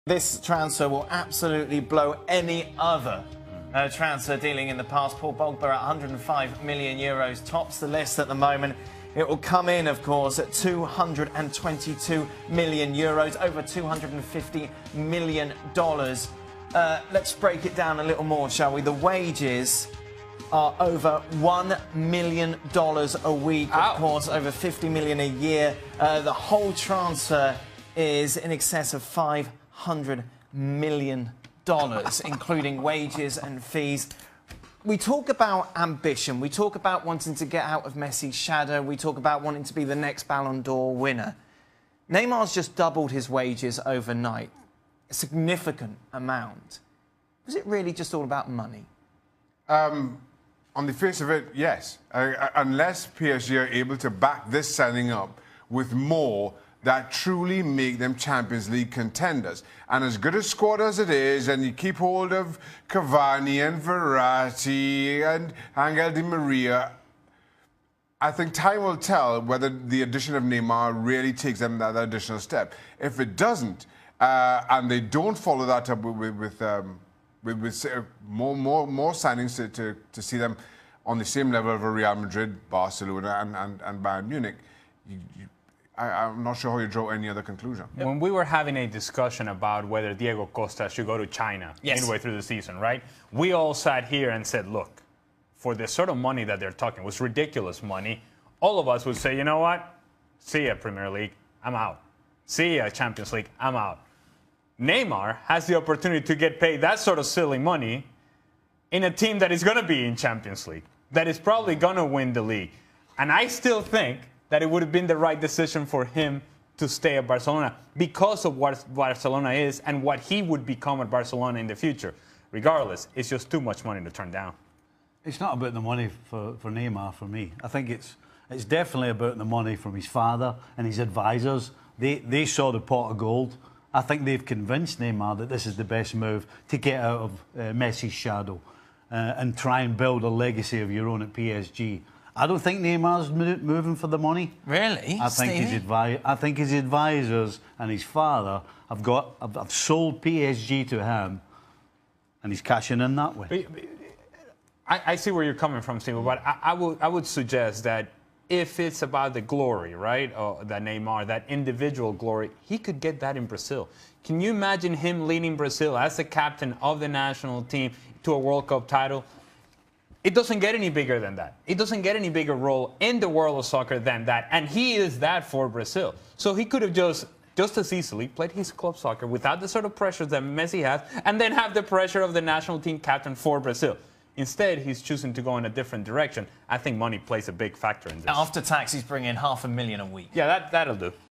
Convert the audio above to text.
This transfer will absolutely blow any other transfer dealing in the past. Paul Pogba at 105 million euros tops the list at the moment. It will come in, of course, at 222 million euros, over $250 million. Let's break it down a little more, shall we? The wages are over $1 million a week, of course, over 50 million a year. The whole transfer is in excess of $500 million, including wages and fees. We talk about ambition. We talk about wanting to get out of Messi's shadow. We talk about wanting to be the next Ballon d'Or winner. Neymar's just doubled his wages overnight, a significant amount. Was it really just all about money? On the face of it, yes. Unless PSG are able to back this signing up with more that truly make them Champions League contenders. And as good a squad as it is, and you keep hold of Cavani and Verratti and Angel Di Maria, I think time will tell whether the addition of Neymar really takes them that additional step. If it doesn't, and they don't follow that up with more signings to see them on the same level of Real Madrid, Barcelona, and Bayern Munich, I'm not sure how you draw any other conclusion. When we were having a discussion about whether Diego Costa should go to China midway through the season, right? We all sat here and said, look, for the sort of money that they're talking, it was ridiculous money. All of us would say, you know what? See ya, Premier League, I'm out. See ya, Champions League, I'm out. Neymar has the opportunity to get paid that sort of silly money in a team that is going to be in Champions League, that is probably going to win the league. And I still think that it would have been the right decision for him to stay at Barcelona because of what Barcelona is and what he would become at Barcelona in the future. Regardless, it's just too much money to turn down. It's not about the money for Neymar for me. I think it's definitely about the money from his father and his advisors. They saw the pot of gold. I think they've convinced Neymar that this is the best move to get out of Messi's shadow and try and build a legacy of your own at PSG. I don't think Neymar's moving for the money. Really? I think his advisors and his father have sold PSG to him, and he's cashing in that way. I see where you're coming from, Steve, but I would suggest that if it's about the glory, right, that Neymar, that individual glory, he could get that in Brazil. Can you imagine him leading Brazil as the captain of the national team to a World Cup title? It doesn't get any bigger than that. It doesn't get any bigger role in the world of soccer than that. And he is that for Brazil. So he could have just as easily played his club soccer without the sort of pressures that Messi has and then have the pressure of the national team captain for Brazil. Instead, he's choosing to go in a different direction. I think money plays a big factor in this. After tax, he's bringing $500,000 a week. Yeah, that'll do.